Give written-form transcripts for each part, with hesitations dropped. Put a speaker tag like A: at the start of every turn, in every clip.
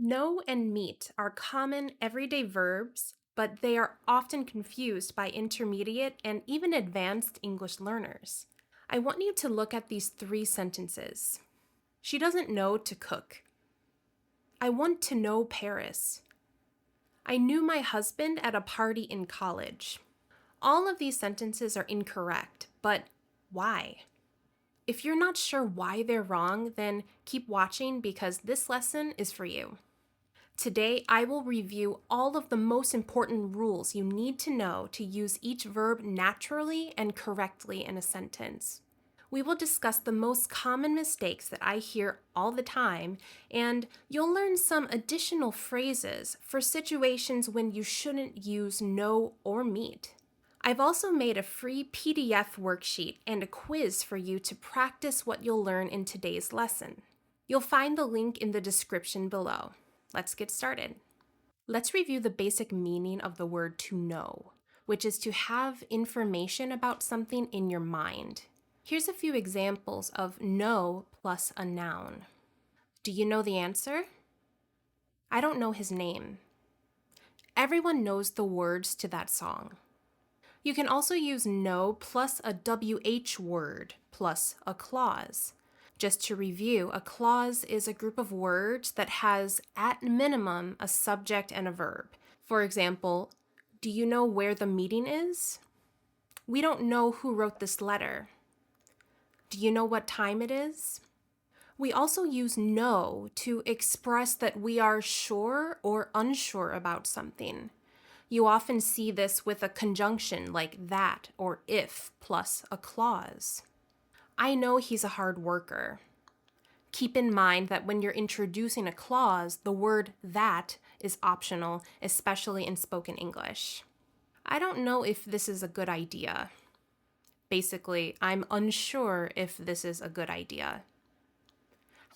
A: Know and meet are common everyday verbs, but they are often confused by intermediate and even advanced English learners. I want you to look at these three sentences. She doesn't know to cook. I want to know Paris. I knew my husband at a party in college. All of these sentences are incorrect, but why? If you're not sure why they're wrong, then keep watching because this lesson is for you. Today, I will review all of the most important rules you need to know to use each verb naturally and correctly in a sentence. We will discuss the most common mistakes that I hear all the time, and you'll learn some additional phrases for situations when you shouldn't use know or meet. I've also made a free PDF worksheet and a quiz for you to practice what you'll learn in today's lesson. You'll find the link in the description below. Let's get started. Let's review the basic meaning of the word to know, which is to have information about something in your mind. Here's a few examples of know plus a noun. Do you know the answer? I don't know his name. Everyone knows the words to that song. You can also use know plus a WH word plus a clause. Just to review, a clause is a group of words that has, at minimum, a subject and a verb. For example, do you know where the meeting is? We don't know who wrote this letter. Do you know what time it is? We also use know to express that we are sure or unsure about something. You often see this with a conjunction like that or if plus a clause. I know he's a hard worker. Keep in mind that when you're introducing a clause, the word that is optional, especially in spoken English. I don't know if this is a good idea. Basically, I'm unsure if this is a good idea.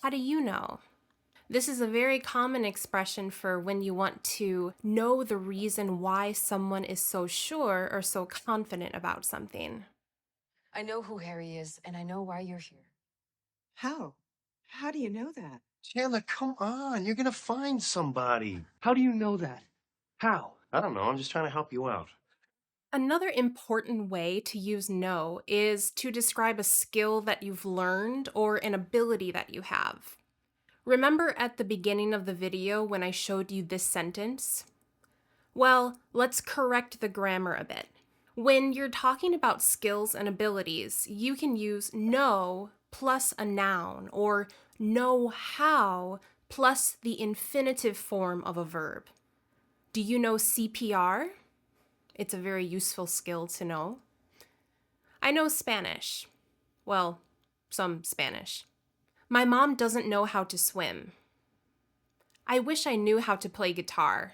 A: How do you know? This is a very common expression for when you want to know the reason why someone is so sure or so confident about something.
B: I know who Harry is, and I know why you're here.
C: How? How do you know that?
D: Chandler, come on. You're gonna find somebody.
E: How do you know that? How?
D: I don't know. I'm just trying to help you out.
A: Another important way to use know is to describe a skill that you've learned or an ability that you have. Remember at the beginning of the video when I showed you this sentence? Well, let's correct the grammar a bit. When you're talking about skills and abilities, you can use know plus a noun or know how plus the infinitive form of a verb. Do you know CPR? It's a very useful skill to know. I know Spanish. Well, some Spanish. My mom doesn't know how to swim. I wish I knew how to play guitar.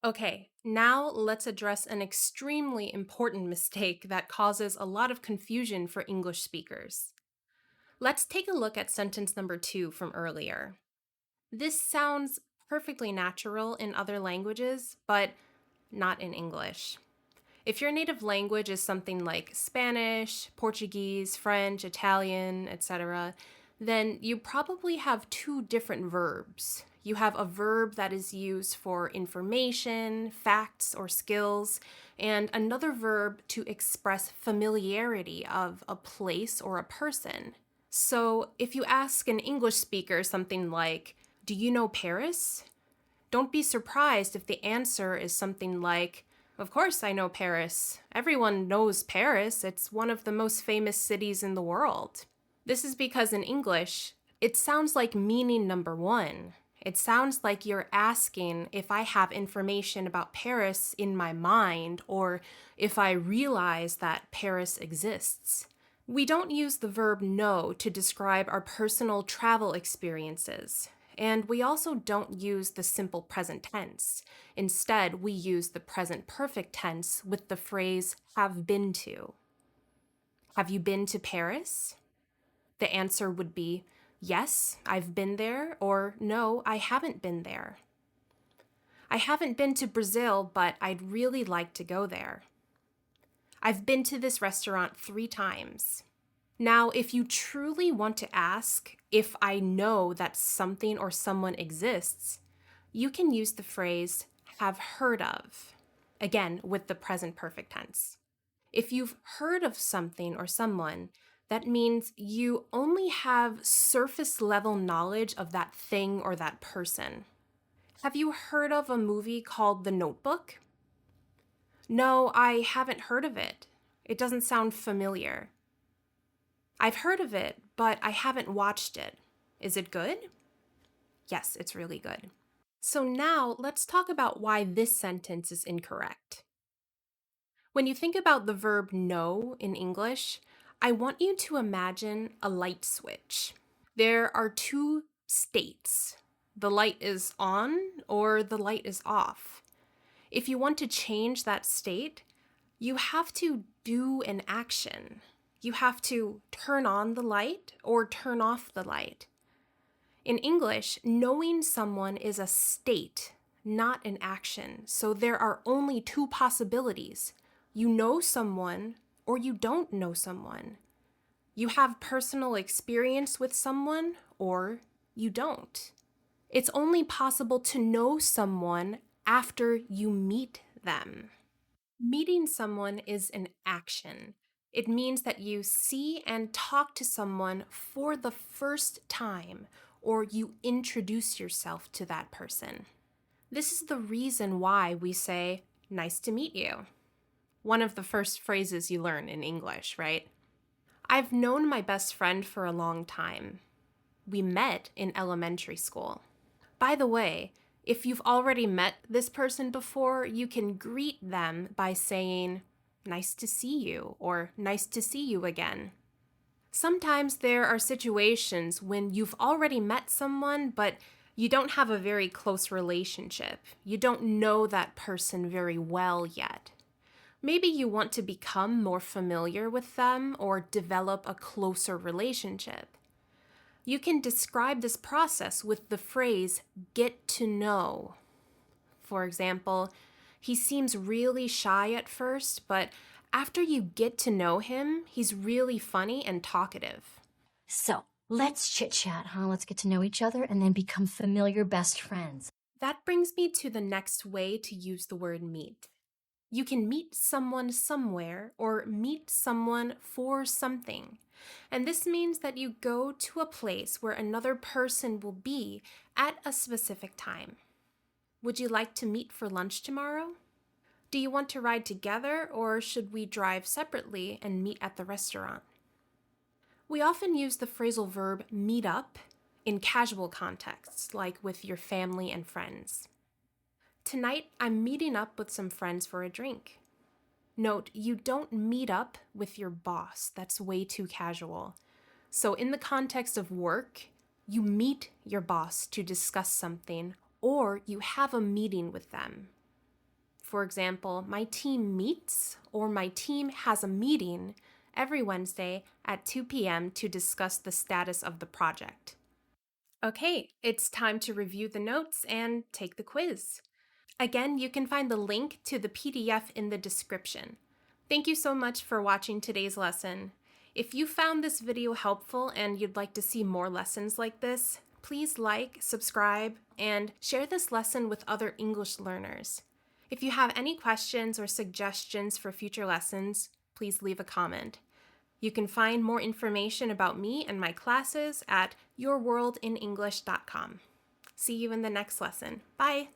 A: Okay, now let's address an extremely important mistake that causes a lot of confusion for English speakers. Let's take a look at sentence number 2 from earlier. This sounds perfectly natural in other languages, but not in English. If your native language is something like Spanish, Portuguese, French, Italian, etc., then you probably have two different verbs. You have a verb that is used for information, facts, or skills, and another verb to express familiarity of a place or a person. So if you ask an English speaker something like, do you know Paris? Don't be surprised if the answer is something like, of course I know Paris. Everyone knows Paris. It's one of the most famous cities in the world. This is because in English, it sounds like meaning number one. It sounds like you're asking if I have information about Paris in my mind or if I realize that Paris exists. We don't use the verb know to describe our personal travel experiences. And we also don't use the simple present tense. Instead, we use the present perfect tense with the phrase have been to. Have you been to Paris? The answer would be yes, I've been there, or no, I haven't been there. I haven't been to Brazil, but I'd really like to go there. I've been to this restaurant 3 times. Now, if you truly want to ask, if I know that something or someone exists, you can use the phrase have heard of, again with the present perfect tense. If you've heard of something or someone, that means you only have surface level knowledge of that thing or that person. Have you heard of a movie called The Notebook? No, I haven't heard of it. It doesn't sound familiar. I've heard of it, but I haven't watched it. Is it good? Yes, it's really good. So now let's talk about why this sentence is incorrect. When you think about the verb know in English, I want you to imagine a light switch. There are two states. The light is on or the light is off. If you want to change that state, you have to do an action. You have to turn on the light or turn off the light. In English, knowing someone is a state, not an action. So there are only two possibilities. You know someone or you don't know someone. You have personal experience with someone or you don't. It's only possible to know someone after you meet them. Meeting someone is an action. It means that you see and talk to someone for the first time, or you introduce yourself to that person. This is the reason why we say, "Nice to meet you." One of the first phrases you learn in English, right? I've known my best friend for a long time. We met in elementary school. By the way, if you've already met this person before, you can greet them by saying, "Nice to see you," or "Nice to see you again." Sometimes there are situations when you've already met someone, but you don't have a very close relationship. You don't know that person very well yet. Maybe you want to become more familiar with them or develop a closer relationship. You can describe this process with the phrase, get to know. For example, he seems really shy at first, but after you get to know him, he's really funny and talkative.
F: So, let's chit-chat, huh? Let's get to know each other and then become familiar best friends.
A: That brings me to the next way to use the word meet. You can meet someone somewhere or meet someone for something. And this means that you go to a place where another person will be at a specific time. Would you like to meet for lunch tomorrow? Do you want to ride together, or should we drive separately and meet at the restaurant? We often use the phrasal verb meet up in casual contexts, like with your family and friends. Tonight, I'm meeting up with some friends for a drink. Note, you don't meet up with your boss. That's way too casual. So in the context of work, you meet your boss to discuss something, or you have a meeting with them. For example, my team meets, or my team has a meeting every Wednesday at 2 p.m. to discuss the status of the project. Okay, it's time to review the notes and take the quiz. Again, you can find the link to the PDF in the description. Thank you so much for watching today's lesson. If you found this video helpful and you'd like to see more lessons like this, please like, subscribe, and share this lesson with other English learners. If you have any questions or suggestions for future lessons, please leave a comment. You can find more information about me and my classes at yourworldinenglish.com. See you in the next lesson. Bye!